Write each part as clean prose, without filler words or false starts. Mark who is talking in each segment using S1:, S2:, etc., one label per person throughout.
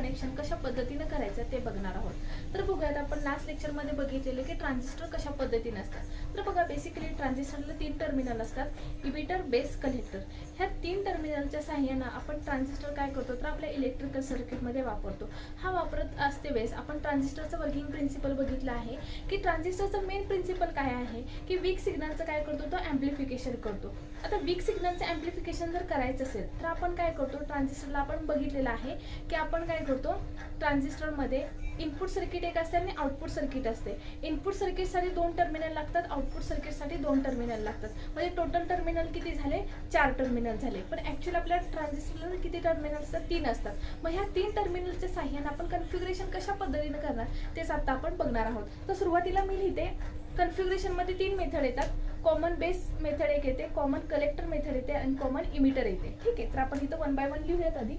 S1: Connection कशा पद्धतीने करायचं ते बघणार आहोत। तर बघूयात, आपण लास्ट लेक्चरमध्ये बघितलेलं की ट्रान्झिस्टर कशा पद्धतीने असतात। तर बघा, बेसिकली ट्रान्झिस्टरला 3 टर्मिनल असतात, इमिटर, बेस, कलेक्टर। ह्या 3 टर्मिनलच्या सहाय्याने आपण ट्रान्झिस्टर काय करतो तर आपल्या इलेक्ट्रिकल सर्किटमध्ये वापरतो। हा वापरत असते वेळेस आपण ट्रान्झिस्टरचं वर्किंग प्रिन्सिपल बघितलं आहे की ट्रान्झिस्टरचं मेन प्रिन्सिपल काय आहे की वीक सिग्नलचं काय करतो तो ॲम्प्लिफिकेशन करतो। आता वीक सिग्नलचं ॲम्प्लिफिकेशन जर करायचं असेल तर आपण काय करतो, ट्रान्झिस्टरला आपण बघितलेलं आहे की आपण काय करतो, ट्रान्झिस्टरमध्ये इनपुट सर्किट एक असते आणि आउटपुट सर्किट असते। इनपुट सर्किटसाठी 2 टर्मिनल लागतात, आउटपुट सर्किटसाठी 2 टर्मिनल लागतात, म्हणजे टोटल टर्मिनल किती झाले, 4 टर्मिनल झाले। पण ॲक्च्युअली आपल्या ट्रान्झिस्टरला किती टर्मिनल असतात, 3 असतात। मग ह्या 3 टर्मिनलच्या सहाय्याने आपण कन्फिगरेशन कशा पद्धतीने करणार तेच आता आपण बघणार आहोत। तर सुरुवातीला मी लिहिते, कन्फिगरेशनमध्ये 3 मेथड येतात, कॉमन बेस मेथड एक येते, कॉमन कलेक्टर मेथड येते आणि कॉमन इमिटर येते। ठीक आहे, तर आपण इथं 1 बाय 1 लिहूयात। आधी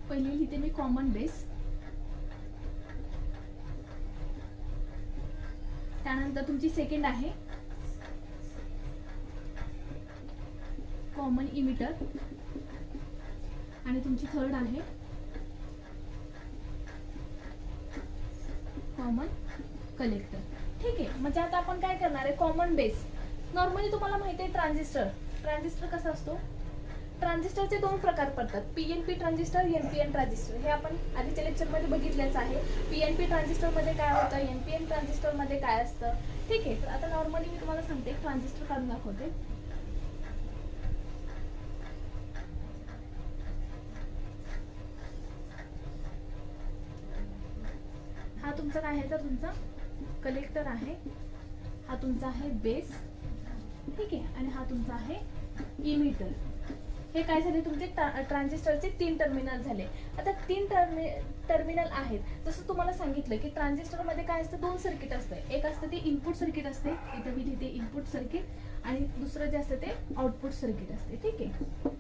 S1: पहिली लिहिते मी कॉमन बेस, त्यानंतर तुमची सेकंड आहे कॉमन इमिटर आणि तुमची थर्ड आहे कॉमन कलेक्टर। ठीक आहे, म्हणजे आता आपण काय करणार आहे, कॉमन बेस। नॉर्मली तुम्हाला माहिती आहे ट्रान्झिस्टर कसा असतो, ट्रान्झिस्टरचे 2 प्रकार पडतात, पीएनपी ट्रान्झिस्टर, एनपीएन ट्रान्झिस्टर। हे आपण आधीच्या लेक्चरमध्ये बघितलेच आहे। पीएनपी ट्रान्झिस्टरमध्ये काय होतं, एनपीएन ट्रान्झिस्टरमध्ये काय असतं। ठीक आहे, तर आता नॉर्मली मी तुम्हाला सांगते, ट्रान्झिस्टर काढून दाखवते। हा तुमचा काय आहे तर तुमचा कलेक्टर आहे, हा तुमचा आहे बेस, ठीक आहे, आणि हा तुमचा आहे इमिटर। हे काय झाले, तुमचे ट्रान्झिस्टरचे 3 टर्मिनल झाले। आता 3 टर्मिनल आहेत, जसं तुम्हाला सांगितलं की ट्रान्झिस्टरमध्ये काय असतं, 2 सर्किट असतं, एक असतं ते इनपुट सर्किट असते, इथं मी लिहिते इनपुट सर्किट, आणि दुसरं जे असतं ते आउटपुट सर्किट असते। ठीक आहे,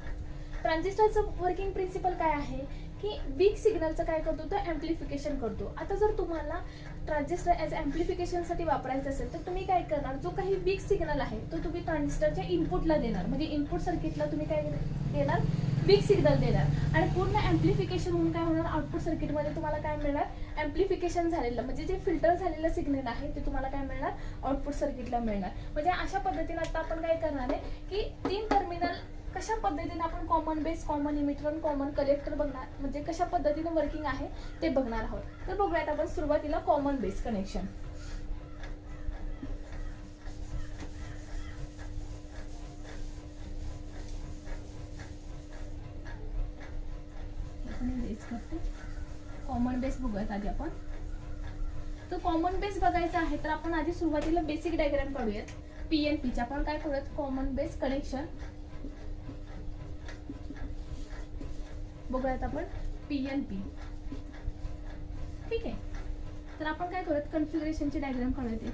S1: ट्रान्झिस्टरचं वर्किंग प्रिन्सिपल काय आहे की वीक सिग्नलचं काय करतो तो ॲम्प्लिफिकेशन करतो। आता जर तुम्हाला ट्रान्झिस्टर ॲज ॲम्प्लिफिकेशनसाठी वापरायचं असेल तर तुम्ही काय करणार, जो काही वीक सिग्नल आहे तो तुम्ही ट्रान्झिस्टरच्या इनपुटला देणार, म्हणजे इनपुट सर्किटला तुम्ही काय देणार, वीक सिग्नल देणार, आणि पूर्ण ॲम्प्लिफिकेशन होऊन काय होणार, आउटपुट सर्किटमध्ये तुम्हाला काय मिळणार, ॲम्प्लिफिकेशन झालेलं, म्हणजे जे फिल्टर झालेलं सिग्नल आहे ते तुम्हाला काय मिळणार, आउटपुट सर्किटला मिळणार। म्हणजे अशा पद्धतीने आता आपण काय करणार आहे की 3 टर्मिनल कशा पद्धतीने आपण कॉमन बेस, कॉमन इमिटर आणि कॉमन कलेक्टर बघणार, म्हणजे कशा पद्धतीने वर्किंग आहे ते बघणार आहोत। तर बघूयात आपण सुरुवातीला common base connection. Common base बघूयात आधी आपण। तर कॉमन बेस बघायचा आहे तर आपण आधी सुरुवातीला बेसिक डायग्राम काढूयात पीएनपीचा। आपण काय करूयात, कॉमन बेस कनेक्शन बघूयात आपण पीएनपी। ठीक आहे, तर आपण काय करूयात, कन्फिगरेशनची डायग्राम काढूयात।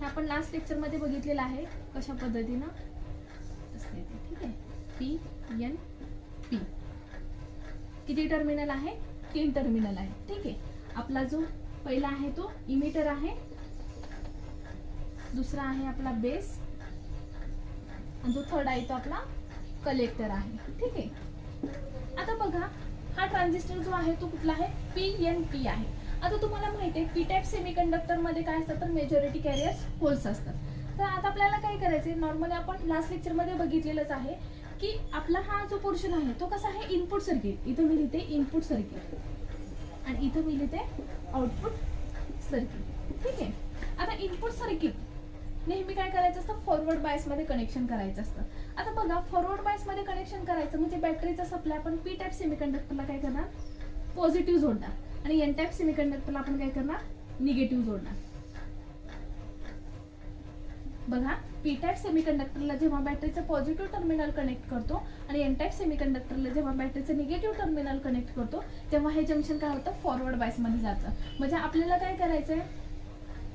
S1: हे आपण लास्ट लेक्चरमध्ये बघितलेलं आहे कशा पद्धतीनं असते ते। ठीक आहे, पीएनपी किती टर्मिनल आहे, 3 टर्मिनल आहे। ठीक आहे, आपला जो पहिला आहे तो इमिटर आहे, दुसरा आहे आपला बेस, आणि जो थर्ड आहे तो आपला कलेक्टर आहे। ठीक आहे, आता बघा हा ट्रान्झिस्टर जो आहे तो कुठला आहे, पीएनपी आहे। आता तुम्हाला माहिती आहे पी टाईप सेमीकंडक्टर मध्ये काय असतं तर मेजॉरिटी कॅरियर्स होल्स असतात। तर आता आपल्याला काय करायचंय, नॉर्मली आपण लास्ट लेक्चर मध्ये बघितलेलंच आहे की आपला हा जो पोर्शन आहे तो कसा आहे, इनपुट सर्किट, इथं मी लिहिते इनपुट सर्किट आणि इथं मी लिहिते आउटपुट सर्किट। ठीक आहे, आता इनपुट सर्किट नेहमी काय करायचं असतं, फॉरवर्ड बायस मध्ये कनेक्शन करायचं असतं। आता बघा, फॉरवर्ड बायस मध्ये कनेक्शन करायचं म्हणजे बॅटरीचा सप्लाय आपण पी टाईप सेमीकंडक्टरला काय करणार, पॉझिटिव्ह जोडणार, आणि एन टाईप सेमीकंडक्टरला आपण काय करणार, निगेटिव्ह जोडणार। बघा, पी टाईप सेमीकंडक्टरला जेव्हा बॅटरीचं पॉझिटिव्ह टर्मिनल कनेक्ट करतो आणि एन टाईप सेमीकंडक्टरला जेव्हा बॅटरीचं निगेटिव्ह टर्मिनल कनेक्ट करतो तेव्हा हे जंक्शन काय होतं, फॉरवर्ड बायस मध्ये जातं। म्हणजे आपल्याला काय करायचंय,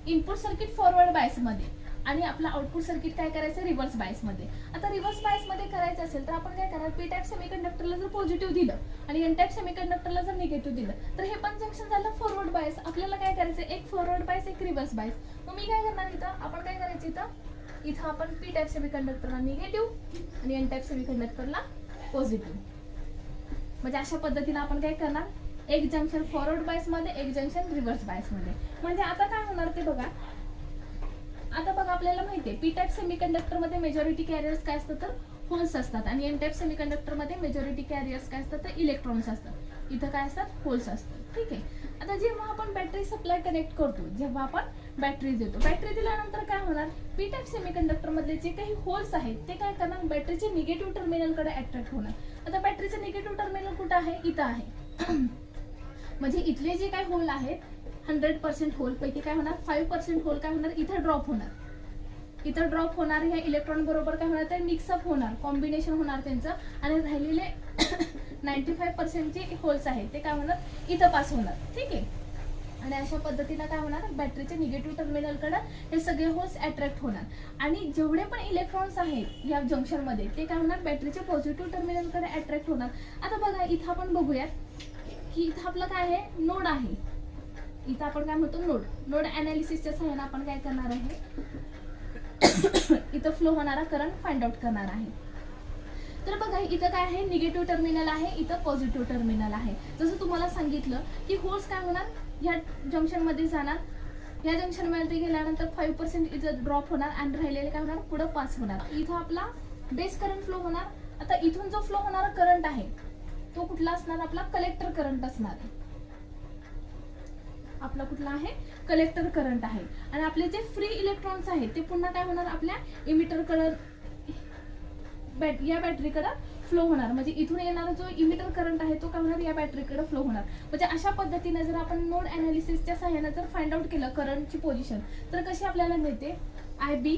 S1: इनपुट सर्किट फॉरवर्ड बायस मध्ये आणि आपला आउटपुट सर्किट काय करायचं, रिव्हर्स बायस मध्ये। आता रिव्हर्स बायस मध्ये करायचं असेल तर आपण काय करणार, पी टाईप सेमीकंडक्टरला जर पॉझिटिव्ह दिलं आणि एन टाईप सेमीकंडक्टरला जर निगेटिव्ह दिलं तर हे पण जंक्शन झालं फॉरवर्ड बायस। आपल्याला काय करायचं, एक फॉरवर्ड बायस एक रिव्हर्स बायस। मग मी काय करणार, इथं आपण काय करायचं, इथं आपण पी टाईप सेमीकंडक्टरला निगेटिव्ह आणि एन टाईप सेमीकंडक्टरला पॉझिटिव्ह. म्हणजे अशा पद्धतीने आपण काय करणार, एक जंक्शन फॉरवर्ड बायस मध्ये, एक जंक्शन रिव्हर्स बायस मध्ये. म्हणजे आता काय होणार ते बघा. आता बघा आपल्याला माहितीये पी टाईप सेमीकंडक्टर मध्ये मेजॉरिटी कॅरियर्स काय असतात तर होल्स असतात, आणि एन टाईप सेमीकंडक्टर मध्ये मेजॉरिटी कॅरियर्स काय असतात तर इलेक्ट्रॉन्स असतात. इथं काय असतात, होल्स असतात. ठीक आहे. आता जेव्हा आपण बॅटरी सप्लाय कनेक्ट करतो, जेव्हा आपण बॅटरी देतो, बॅटरी दिल्यानंतर काय होणार, पी टाईप सेमीकंडक्टर मधले जे काही होल्स आहेत ते काय करणार, बॅटरीचे निगेटिव्ह टर्मिनल कडे अट्रॅक्ट होणार. आता बॅटरीचे निगेटिव्ह टर्मिनल कुठं आहे, इथं आहे. म्हणजे इथले जे काही होल आहेत 100% होल पैकी काय होणार, 5% होल काय होणार, इथं ड्रॉप होणार. इथं ड्रॉप होणार, ह्या इलेक्ट्रॉन बरोबर काय होणार, ते मिक्सअप होणार, कॉम्बिनेशन होणार त्यांचं, आणि राहिलेले 95% जे होल्स आहेत ते काय होणार, इथं पास होणार. ठीक आहे. आणि अशा पद्धतीनं काय होणार, बॅटरीच्या निगेटिव्ह टर्मिनलकडे हे सगळे होल्स अट्रॅक्ट होणार, आणि जेवढे पण इलेक्ट्रॉन्स आहेत या जंक्शन मध्ये ते काय होणार, बॅटरीच्या पॉझिटिव्ह टर्मिनलकडे अट्रॅक्ट होणार. आता बघा इथं आपण बघूया की इथं आपलं काय आहे, नोड आहे. इथं आपण काय म्हणतो, नोड अनालिसिसच्या सहाय्याने आपण काय करणार आहे, इथं फ्लो होणारा करंट फाइंड आउट करणार आहे. तर बघा इथं काय आहे, निगेटिव्ह टर्मिनल आहे, इथं पॉझिटिव्ह टर्मिनल आहे. जसं तुम्हाला सांगितलं की होल्स काय होणार, ह्या जंक्शन मध्ये जाणार, या जंक्शन मध्ये गेल्यानंतर 5% इथं ड्रॉप होणार, आणि राहिलेले काय होणार, पुढे पास होणार. इथं आपला बेस करंट फ्लो होणार. आता इथून जो फ्लो होणारा करंट आहे तो कुठला असणार, आपला कलेक्टर करंट असणार आहे. आपला कुठला आहे, कलेक्टर करंट आहे. आणि आपले जे फ्री इलेक्ट्रॉन्स आहेत ते पुन्हा काय होणार, आपल्या इमिटर करंट या बॅटरीकडे फ्लो होणार. म्हणजे इथून येणारा जो इमिटर करंट आहे तो काय होणार, या बॅटरीकडे फ्लो होणार. म्हणजे अशा पद्धतीने जर आपण नोड अनालिसिसच्या सहाय्याने जर फाइंड आउट केलं करंटची पोझिशन, तर कशी आपल्याला मिळते, IB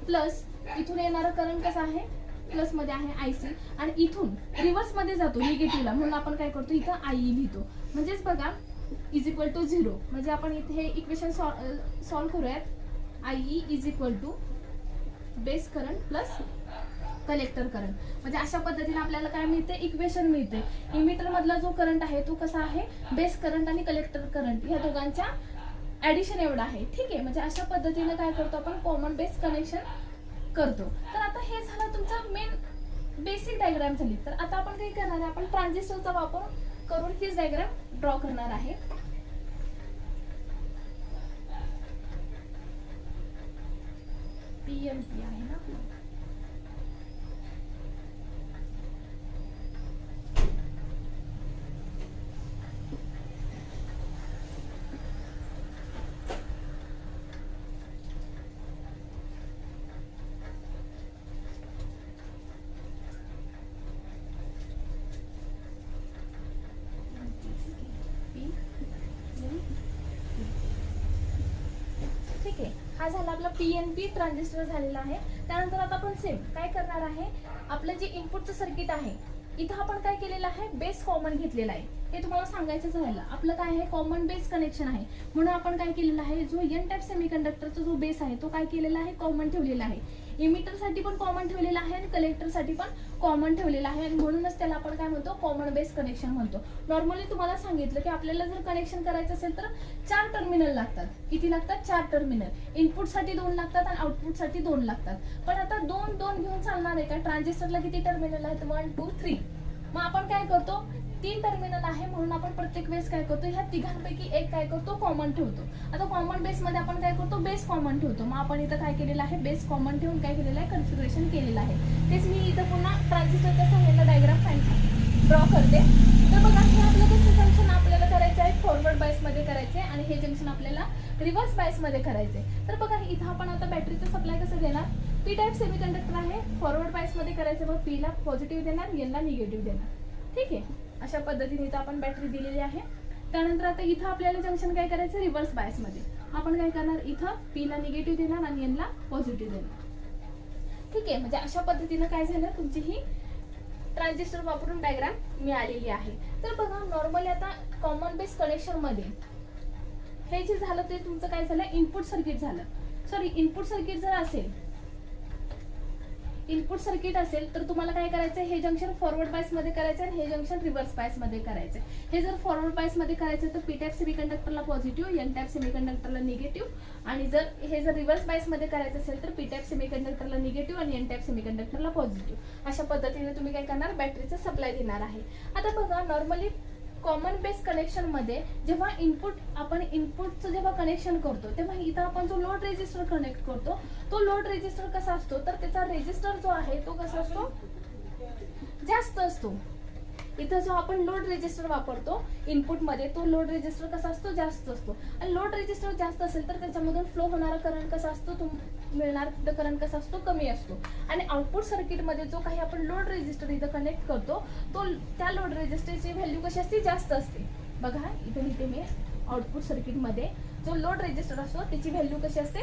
S1: प्लस इथून येणारा करंट कसा आहे, प्लस मध्ये आहे IC, आणि इथून रिव्हर्स मध्ये जातो निगेटिव्हला, म्हणून आपण काय करतो, इथं IE लिहितो. म्हणजेच बघा इज इक्वल टू 0. म्हणजे आपण इथे हे इक्वेशन सॉल्व करूयात. IE is equal to base current plus collector current. म्हणजे अशा पद्धतीने आपल्याला काय मिळते, इक्वेशन मिळते. इमिटर मधला जो करंट आहे तो कसा आहे, बेस करंट आणि कलेक्टर करंट या दोघांच्या ऍडिशन एवढा आहे. ठीक आहे. म्हणजे अशा पद्धतीने काय करतो आपण, कॉमन बेस कनेक्शन करतो. तर आता हे झालं तुमचं मेन बेसिक डायग्राम झाली. तर आता आपण काय करणार आहे, आपण ट्रान्झिस्टरचा वापर करून हीच डायग्राम ड्रॉ करणार आहे. PNP आहे ना, ठीक आहे. हा झाला आपला PNP ट्रान्झिस्टर झालेला आहे. त्यानंतर आता आपण सेम काय करणार आहे, आपलं जे इनपुटचं सर्किट आहे इथं आपण काय केलेलं आहे, बेस कॉमन घेतलेला आहे. हे तुम्हाला सांगायचं झालं, आपलं काय आहे, कॉमन बेस कनेक्शन आहे. म्हणून आपण काय केलेलं आहे, जो एन टाईप सेमीकंडक्टरचा जो बेस आहे तो काय केलेला आहे, कॉमन ठेवलेला आहे. इमिटर साठी पण कॉमन ठेवलेला आहे आणि कलेक्टर साठी पण कॉमन ठेवलेला आहे, आणि म्हणूनच त्याला आपण काय म्हणतो, कॉमन बेस कनेक्शन म्हणतो. नॉर्मली तुम्हाला सांगितलं की आपल्याला जर कनेक्शन करायचं असेल तर 4 टर्मिनल लागतात. किती लागतात, 4 टर्मिनल. इनपुट साठी 2 लागतात आणि आउटपुट साठी 2 लागतात. पण आता 2 घेऊन चालणार आहे का, ट्रान्झिस्टरला किती टर्मिनल आहेत, 1 2 3. मग आपण काय करतो, 3 टर्मिनल आहे म्हणून आपण प्रत्येक वेळेस काय करतो, ह्या तिघांपैकी एक काय करतो, कॉमन ठेवतो. आता कॉमन बेस मध्ये आपण काय करतो, बेस कॉमन ठेवतो. मग आपण इथं काय केलेलं आहे, बेस कॉमन ठेवून काय केलेलं आहे, कन्फिगरेशन केलेलं आहे. तेच मी इथं पुन्हा ट्रान्झिस्टरच्या सहाय्याने डायग्राम ड्रॉ करते. तर बघा हे आपलं कसं जंक्शन आपल्याला करायचं आहे, फॉरवर्ड बायस मध्ये करायचे, आणि हे जंक्शन आपल्याला रिव्हर्स बायस मध्ये करायचे. तर बघा इथं आपण आता बॅटरीचं सप्लाय कसं देणार, पी टाईप सेमीकंडक्टर आहे, फॉरवर्ड बायस मध्ये करायचं. मग पी ला पॉझिटिव्ह देणार, एन ला निगेटिव्ह देणार. ठीक आहे. अशा पद्धतीने इथं आपण बॅटरी दिलेली आहे. त्यानंतर आता इथं आपल्याला जंक्शन काय करायचं, रिव्हर्स बायस मध्ये. आपण काय करणार, इथं पी ला निगेटिव्ह देणार आणि एन ला पॉझिटिव्ह देणार. ठीक आहे. म्हणजे अशा पद्धतीने काय झालं, तुमची ही ट्रान्झिस्टर वापरून डायग्राम मिळालेली आहे. तर बघा नॉर्मली आता कॉमन बेस कनेक्शन मध्ये हे जे झालं ते तुमचं काय झालं, इनपुट सर्किट झालं. सॉरी, इनपुट सर्किट जर असेल, इनपुट सर्किट असेल तर तुम्हाला काय करायचं, हे जंक्शन फॉरवर्ड बायस मध्ये करायचं आणि हे जंक्शन रिव्हर्स बायस मध्ये करायचं. हे जर फॉरवर्ड बायस मध्ये करायचं तर पी टाईप सेमीकंडक्टरला पॉझिटिव्ह, एन टाईप सेमीकंडक्टरला निगेटिव्ह, आणि हे जर रिव्हर्स बायस मध्ये करायचं असेल तर पी टाईप सेमीकंडक्टरला निगेटिव्ह आणि एन टाईप सेमीकंडक्टरला पॉझिटिव्ह. अशा पद्धतीने तुम्ही काय करणार, बॅटरीचा सप्लाय देणार आहे. आता बघा, नॉर्मली कॉमन बेस कनेक्शन मध्ये जेव्हा आपण इनपुटचं जेव्हा कनेक्शन करतो तेव्हा इथं आपण जो लोड रेजिस्टर कनेक्ट करतो तो लोड रेजिस्टर कसा असतो, तर त्याचा रेजिस्टर जो आहे तो कसा असतो, जास्त असतो. इथं जो आपण लोड रेजिस्टर वापरतो इनपुट मध्ये तो लोड रेजिस्टर कसा असतो, जास्त असतो. आणि लोड रेजिस्टर जास्त असेल तर त्याच्यामधून फ्लो होणारा करंट कसा असतो, मिळणार करंट कसा असतो, कमी असतो. आणि आउटपुट सर्किट मध्ये जो काही आपण लोड रेजिस्टर इथं कनेक्ट करतो तो त्या लोड रेजिस्टरची व्हॅल्यू कशी असते, जास्त असते. बघा इथं लिहिते मी, आउटपुट सर्किट मध्ये जो लोड रेजिस्टर असतो त्याची व्हॅल्यू कशी असते,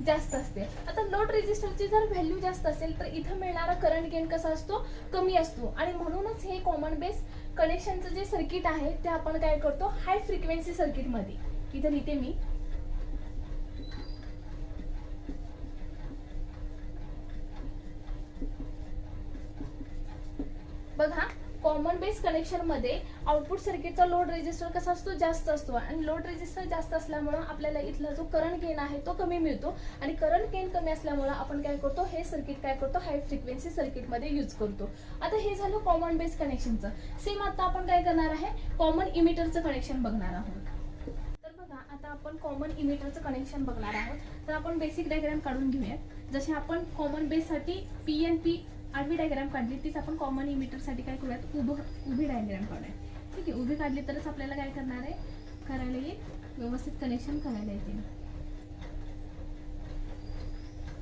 S1: जास्त असते. आता लोड रेजिस्टरची जर व्हॅल्यू जास्त असेल तर इथं मिळणारा करंट गेन कसा असतो, कमी असतो. आणि म्हणूनच हे कॉमन बेस कनेक्शनचं जे सर्किट आहे ते आपण काय करतो, हाय फ्रिक्वेन्सी सर्किट मध्ये. इथं लिहिते मी, बघा कॉमन बेस कनेक्शन मध्ये आउटपुट सर्किटचा लोड रेजिस्टर कसा असतो, जास्त असतो. आणि लोड रेजिस्टर जास्त असल्यामुळे आपल्याला इथला जो करंट गेन आहे तो कमी मिळतो. आणि करंट गेन कमी असल्यामुळे आपण काय करतो, हे सर्किट काय करतो, हाय फ्रिक्वेन्सी सर्किट मध्ये यूज करतो. आता हे झालं कॉमन बेस कनेक्शनचं. सेम आता आपण काय करणार आहे, कॉमन इमिटरचं कनेक्शन बघणार आहोत. तर बघा आता आपण कॉमन इमिटरचं कनेक्शन बघणार आहोत. तर आपण बेसिक डायग्राम काढून घेऊयात. जसे आपण कॉमन बेस साठी PNP आडवी डायग्राम काढली, तीच आपण कॉमन इमिटर साठी काय करूयात, उभी डायग्राम काढूया. ठीक आहे, उभी काढली तरच आपल्याला काय करणार आहे, करायला येईल, व्यवस्थित कनेक्शन करायला येते.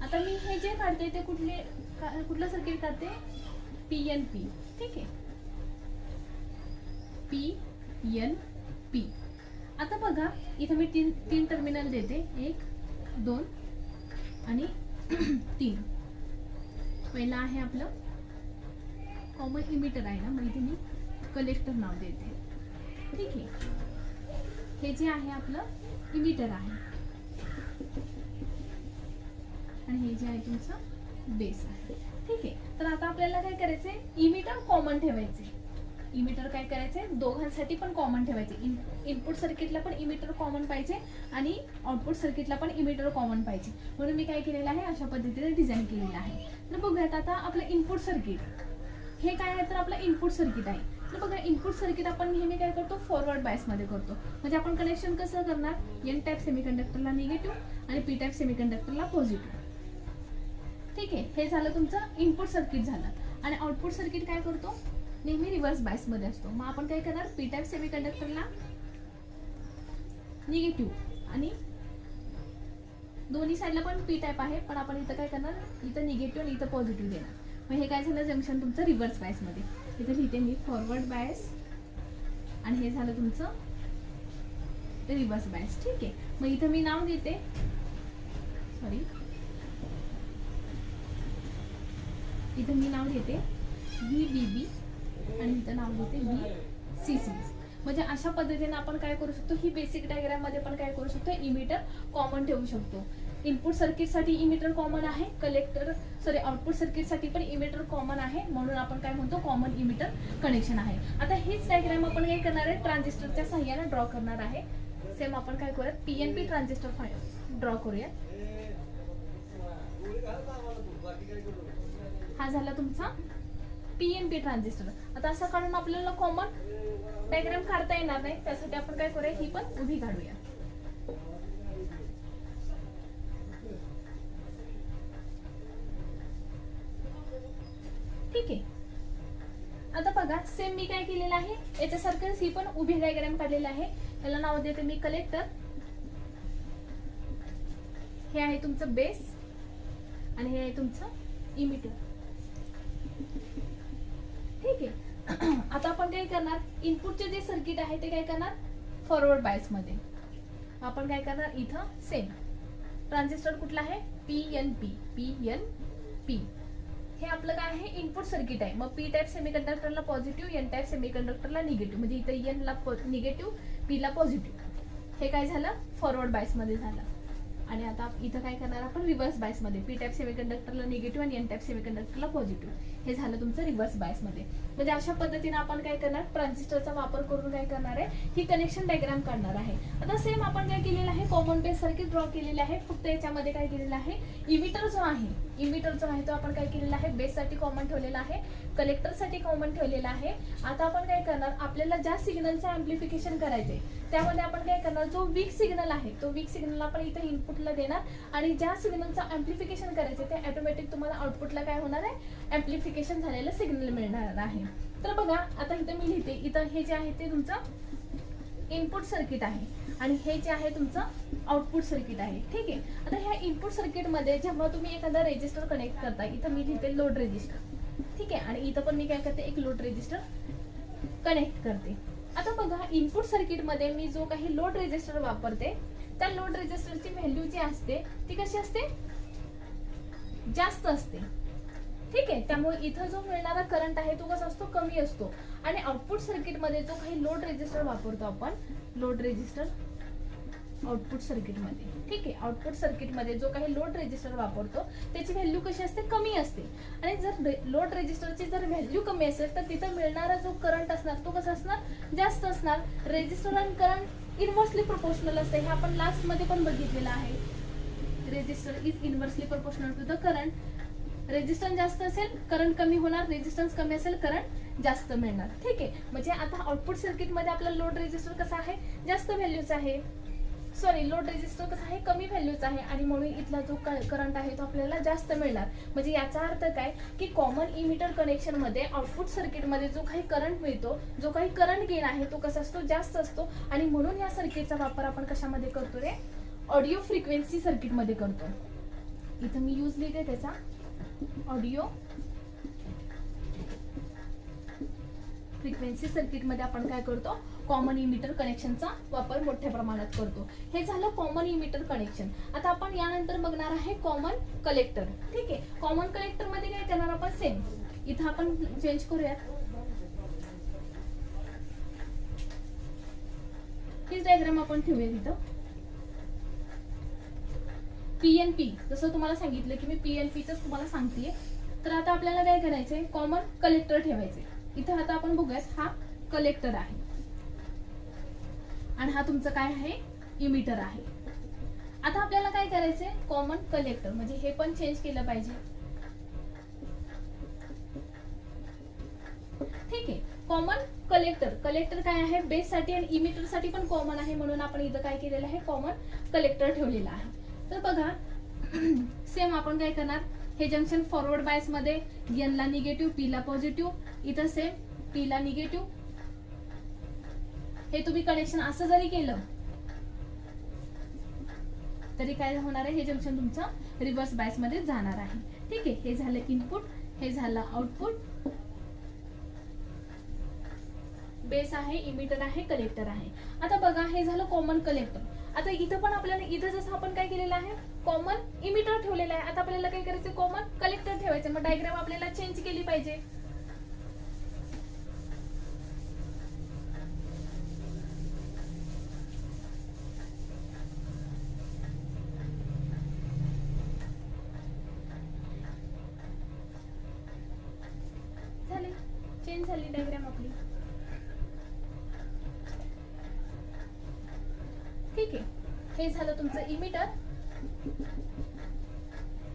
S1: आता मी हे जे काढते ते कुठलं सर्किट काढते, PNP. ठीक आहे, PNP. आता बघा इथं मी तीन टर्मिनल देते, 1 2 आणि 3. पहिला आहे आपलं कॉमन इमिटर आहे ना, मग इथे मी कलेक्टर नाव देते. ठीक आहे, हे जे आहे आपलं इमिटर आहे आणि हे जे आहे तुमचं बेस आहे. ठीक आहे, तर आता आपल्याला काय करायचंय, इमिटर कॉमन ठेवायचे. इमिटर काय करायचंय, दोघांसाठी पण कॉमन ठेवायचे. इनपुट सर्किटला पण इमिटर कॉमन पाहिजे आणि आउटपुट सर्किटला पण इमिटर कॉमन पाहिजे. म्हणून मी काय केलेलं आहे, अशा पद्धतीने डिझाईन केलेलं आहे. तर बघूयात आता आपलं इनपुट सर्किट हे काय आहे, तर आपलं इनपुट सर्किट आहे. तर बघा इनपुट सर्किट आपण नेहमी काय करतो, फॉरवर्ड बायस मध्ये करतो. म्हणजे आपण कनेक्शन कसं करणार, एन टाईप सेमीकंडक्टरला निगेटिव्ह आणि पी टाईप सेमीकंडक्टरला पॉझिटिव्ह. ठीक आहे, हे झालं तुमचं इनपुट सर्किट झालं. आणि आउटपुट सर्किट काय करतो, नेहमी रिव्हर्स बायस मध्ये असतो. मग आपण काय करणार, पी टाईप सेमीकंडक्टरला निगेटिव्ह आणि दोन्ही साईडला पण पी टाईप आहे, पण आपण इथं काय करणार, इथं निगेटिव्ह आणि इथं पॉझिटिव्ह देणार. मग हे काय झालं, जंक्शन तुमचं रिव्हर्स बायस मध्ये. इथं लिहिते मी फॉरवर्ड बायस आणि हे झालं तुमचं रिव्हर्स बायस. ठीक आहे, मग इथं मी नाव देते, इथं मी नाव देते VBB आणि इथं नाव देते VCC. म्हणजे अशा पद्धतीने आपण काय करू शकतो, ही बेसिक डायग्राम मध्ये पण काय करू शकतो, इमिटर कॉमन ठेवू शकतो. इनपुट सर्किट साठी इमिटर कॉमन आहे, आउटपुट सर्किट साठी पण इमिटर कॉमन आहे. म्हणून आपण काय म्हणतो, कॉमन इमिटर कनेक्शन आहे. आता हीच डायग्राम आपण काय करणार आहे, ट्रान्झिस्टरच्या सहाय्याने ड्रॉ करणार आहे. सेम आपण काय करूयात, PNP ट्रान्झिस्टर ड्रॉ करूया. हा झाला तुमचा PNP ट्रान्झिस्टर. आता असं काढून आपल्याला कॉमन डायग्राम काढता येणार नाही, त्यासाठी आपण काय करूया, ही पण उभी काढूया. ठीक आहे, आता बघा सेम मी काय केलेलं आहे, याच्यासारखंच ही पण उभी डायग्राम काढलेला आहे. याला नाव देते मी कलेक्टर. हे आहे तुमचं बेस आणि हे आहे तुमचं इमिटर. ठीक आहे, आता आपण काय करणार, इनपुटचे जे सर्किट आहे ते काय करणार, फॉरवर्ड बायस मध्ये. आपण काय करणार, इथं सेम ट्रान्झिस्टर कुठला आहे, PNP. हे आपलं काय आहे, इनपुट सर्किट आहे. मग पी टाईप सेमीकंडक्टरला पॉझिटिव्ह, एन टाईप सेमीकंडक्टरला निगेटिव्ह. म्हणजे इथं एन ला निगेटिव्ह, पी ला पॉझिटिव्ह. हे काय झालं, फॉरवर्ड बायस मध्ये झालं. आणि आता इथं काय करणार आपण रिव्हर्स बायस मध्ये, पी टाईप सेमीकंडक्टरला निगेटिव्ह आणि एन टाईप सेमीकंडक्टरला पॉझिटिव्ह. हे झालं तुमचं रिव्हर्स बायस मध्ये. म्हणजे अशा पद्धतीने आपण काय करणार, ट्रान्झिस्टरचा वापर करून काय करणार आहे, ही कनेक्शन डायग्राम काढणार आहे. आता सेम आपण काय केलेलं आहे, कॉमन बेस सर्किट ड्रॉ केलेले आहे. फक्त याच्यामध्ये काय केलेलं आहे, इमिटर जो आहे तो आपण काय केलेला आहे, बेस साठी कॉमन ठेवलेला आहे, कलेक्टर साठी कॉमन ठेवलेला आहे. आता आपण काय करणार, आपल्याला ज्या सिग्नलचं अँप्लिफिकेशन करायचंय त्यामध्ये आपण काय करणार, जो वीक सिग्नल आहे तो वीक सिग्नल आपण इथे इनपुटला देणार आणि ज्या सिग्नलचं अँप्लिफिकेशन करायचं ते ऑटोमॅटिक तुम्हाला आउटपुटला काय होणार आहे, अँप्लिफिकेशन झालेलं सिग्नल मिळणार आहे. तर बघा आता इथं मी लिहिते, इथं हे जे आहे ते तुमचं इनपुट सर्किट आहे आणि हे जे आहे तुमचं आउटपुट सर्किट आहे. ठीक आहे. आता ह्या इनपुट सर्किट मध्ये जेव्हा तुम्ही एखादा रेजिस्टर कनेक्ट करता, इथं मी लिहिते लोड रेजिस्टर. ठीक आहे. आणि इथं पण मी काय करते, एक लोड रेजिस्टर कनेक्ट करते. आता बघा इनपुट सर्किट मध्ये मी जो काही लोड रेजिस्टर वापरते त्या लोड रेजिस्टरची व्हॅल्यू जी असते ती कशी असते, जास्त असते. ठीक आहे. त्यामुळे इथं जो मिळणारा करंट आहे तो कसा असतो, कमी असतो. आणि आउटपुट सर्किट मध्ये जो काही लोड रेजिस्टर वापरतो आपण, लोड रेजिस्टर आउटपुट सर्किट मध्ये, ठीक आहे, आउटपुट सर्किट मध्ये जो काही लोड रेजिस्टर वापरतो त्याची व्हॅल्यू कशी असते, कमी असते. आणि जर लोड रेजिस्टरची जर व्हॅल्यू कमी असेल तर तिथं मिळणारा जो करंट असणार तो कसा असणार, जास्त असणार. रेजिस्टर आणि करंट इनव्हर्सली प्रोपोर्शनल असते, हे आपण लास्ट मध्ये पण बघितलेलं आहे. Resistor is inversely proportional to the current. Resistance जास्त असेल करंट कमी होणार, रेजिस्टन्स कमी असेल करंट जास्त मिळणार. ठीक आहे. म्हणजे आता आउटपुट सर्किट मध्ये आपला लोड रेजिस्टर कसा आहे, जास्त व्हॅल्यूचा आहे, सॉरी लोड रेजिस्टर कसा आहे, कमी व्हॅल्यूचा आहे आणि म्हणून इथला जो करंट आहे तो आपल्याला जास्त मिळणार. म्हणजे याचा अर्थ काय की कॉमन इमिटर कनेक्शन मध्ये आउटपुट सर्किट मध्ये जो काही करंट मिळतो, जो काही करंट गेन आहे तो कसा असतो, जास्त असतो. आणि म्हणून या सर्किटचा वापर आपण कशामध्ये करतो रे, ऑडिओ फ्रिक्वेन्सी सर्किट मध्ये करतो. इथं मी यूज लिहिते त्याचा, ऑडिओ फ्रिक्वेन्सी सर्किट मध्ये आपण काय करतो, कॉमन इमिटर कनेक्शनचा वापर मोठ्या प्रमाणात करतो. हे झालं कॉमन इमिटर कनेक्शन. आता आपण यानंतर बघणार आहे कॉमन कलेक्टर. ठीक आहे. कॉमन कलेक्टर मध्ये काय करणार आपण, सेम इथं आपण चेंज करूयात, हीच डायग्राम आपण ठेवूया तिथं. पीएनपी जसं तुम्हाला सांगितलं की मी पीएनपीच तुम्हाला सांगतेय. तर आता आपल्याला काय करायचंय, कॉमन कलेक्टर ठेवायचे. इथं आता आपण बघूयात, हा कलेक्टर आहे आणि हा तुमचं काय आहे, इमिटर आहे. आता आपल्याला काय करायचंय, कॉमन कलेक्टर म्हणजे हे पण चेंज केलं पाहिजे. ठीक आहे. कॉमन कलेक्टर, कलेक्टर काय आहे, बेस साठी आणि इमिटर साठी पण कॉमन आहे म्हणून आपण इथं काय केलेलं आहे, कॉमन कलेक्टर ठेवलेला आहे. तर बघा सेम आपण काय करणार, हे जंक्शन फॉरवर्ड बायस मध्ये एन ला निगेटिव्ह, पी ला पॉझिटिव्ह, इथं सेम पी ला निगेटिव्ह. हे तुम्ही कनेक्शन असं जरी केलं तरी काय होणार आहे, हे जंक्शन तुमचं रिव्हर्स बायस मध्ये जाणार आहे. ठीक आहे. हे झालं इनपुट, हे झालं आउटपुट, बेस आहे, इमिटर आहे, कलेक्टर आहे. आता बघा हे झालं कॉमन कलेक्टर. आता इथं पण आपल्याला, इथं जसं आपण काय केलेलं आहे, कॉमन इमिटर ठेवलेलं आहे. आता आपल्याला काय करायचं, कॉमन कलेक्टर ठेवायचं. मग डायग्राम आपल्याला चेंज केली पाहिजे. झाले, चेंज झाली डायग्राम आपली. ठीक आहे. हे झालं तुमचं इमिटर,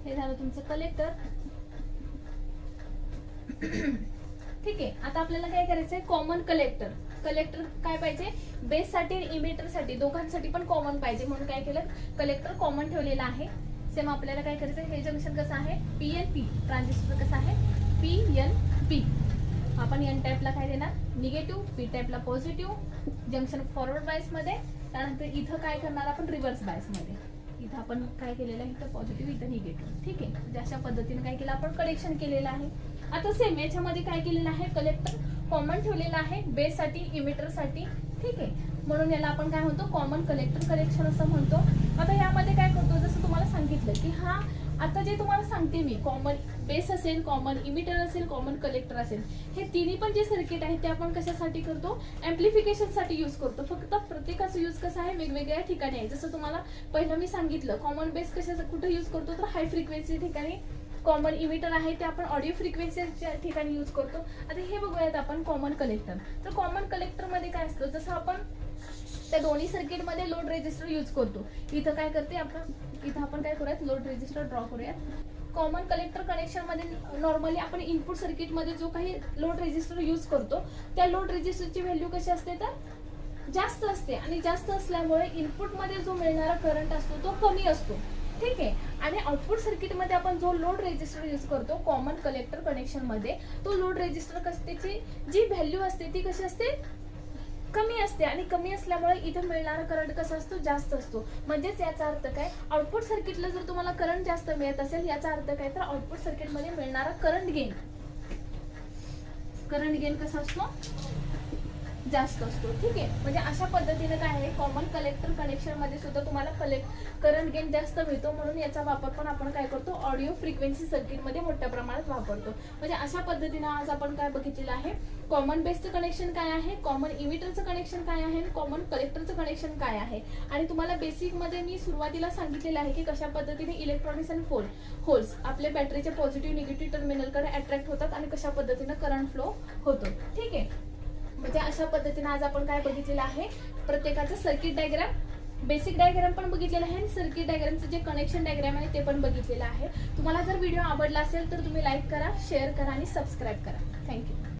S1: हे झालं तुमचं कलेक्टर. ठीक आहे. आता आपल्याला काय करायचंय, कॉमन कलेक्टर. कलेक्टर काय पाहिजे, बेस साठी आणि इमिटर साठी दोघांसाठी पण कॉमन पाहिजे म्हणून काय केलं, कलेक्टर कॉमन ठेवलेला आहे. सेम आपल्याला काय करायचं, हे जंक्शन कसं आहे, पीएनपी, ट्रान्झिस्टर कसं आहे, पीएनपी. आपण एन टाईपला काय देणार, निगेटिव्ह, पी टाईपला पॉझिटिव्ह, जंक्शन फॉरवर्ड बायस मध्ये. त्यानंतर इथं काय करणार आपण, रिव्हर्स बायस मध्ये. इथं आपण काय केलेलं आहे, इथं पॉझिटिव्ह, इथं निगेटिव्ह. ठीक आहे. म्हणजे अशा पद्धतीने काय केलं आपण, कनेक्शन केलेलं आहे. आता सेम याच्यामध्ये काय केलेलं आहे, कलेक्टर कॉमन ठेवलेला आहे, बेस साठी, इमिटर साठी. ठीक आहे. म्हणून याला आपण काय म्हणतो, कॉमन कलेक्टर कनेक्शन असं म्हणतो. आता यामध्ये काय करतो, जसं तुम्हाला सांगितलं की हा आता जे तुम्हाला सांगते मी, कॉमन बेस असेल, कॉमन इमिटर असेल, कॉमन कलेक्टर असेल, हे तिन्ही पण जे सर्किट आहे ते आपण कशासाठी करतो, एम्प्लिफिकेशन साठी यूज करतो. फक्त प्रत्येकाचा यूज कसा आहे, वेगवेगळ्या ठिकाणी आहे. जसं तुम्हाला पहिलं मी सांगितलं, कॉमन बेस कशा कुठे यूज करतो, तर हाय फ्रिक्वेन्सी ठिकाणी. कॉमन इमिटर आहे ते आपण ऑडिओ फ्रिक्वेन्सीच्या ठिकाणी यूज करतो. आता हे बघूयात आपण कॉमन कलेक्टर. तर कॉमन कलेक्टर मध्ये काय असतं, जसं आपण त्या दोन्ही सर्किट मध्ये लोड रेजिस्टर यूज करतो. इथं काय करते इथं आपण काय करूयात, लोड रेजिस्टर ड्रॉ करूयात. कॉमन कलेक्टर कनेक्शन मध्ये नॉर्मली आपण इनपुट सर्किट मध्ये जो काही लोड रेजिस्टर यूज करतो, त्या लोड रेजिस्टरची व्हॅल्यू कशी असते, तर जास्त असते. आणि जास्त असल्यामुळे इनपुट मध्ये जो मिळणारा करंट असतो तो कमी असतो. ठीक आहे. आणि आउटपुट सर्किट मध्ये आपण जो लोड रेजिस्टर यूज करतो कॉमन कलेक्टर कनेक्शन मध्ये, तो लोड रेजिस्टर त्याची जी व्हॅल्यू असते ती कशी असते, कमी असते. आणि कमी असल्यामुळे इथे मिळणारा करंट कसा असतो, जास्त असतो. म्हणजेच याचा अर्थ काय, आउटपुट सर्किटला जर तुम्हाला करंट जास्त मिळत असेल, याचा अर्थ काय, तर आउटपुट सर्किट मध्ये मिळणारा करंट गेन कसा असतो, जास्त असतो. ठीक आहे. म्हणजे अशा पद्धतीने काय आहे, कॉमन कलेक्टर कनेक्शन मध्ये सुद्धा तुम्हाला करंट गेन जास्त मिळतो. म्हणून याचा वापर पण आपण काय करतो, ऑडिओ फ्रिक्वेन्सी सर्किट मध्ये मोठ्या प्रमाणात वापरतो. म्हणजे अशा पद्धतीने आज आपण काय बघितलेलं आहे, कॉमन बेसचं कनेक्शन काय आहे, कॉमन इमिटरचं कनेक्शन काय आहे, कॉमन कलेक्टरचं कनेक्शन काय आहे. आणि तुम्हाला बेसिक मध्ये मी सुरुवातीला सांगितलेलं आहे की कशा पद्धतीने इलेक्ट्रॉनिक्स आणि होल्स आपल्या बॅटरीच्या पॉझिटिव्ह निगेटिव्ह टर्मिनलकडे अट्रॅक्ट होतात आणि कशा पद्धतीने करंट फ्लो होतो. ठीक आहे. म्हणजे अशा पद्धतीने आज आपण काय बघितलेलं आहे, प्रत्येकाचं सर्किट डायग्राम, बेसिक डायग्राम पण बघितलेलं आहे आणि सर्किट डायग्रामचं जे कनेक्शन डायग्राम आहे ते पण बघितलेलं आहे. तुम्हाला जर व्हिडिओ आवडला असेल तर तुम्ही लाईक करा, शेअर करा आणि सबस्क्राईब करा. थँक्यू.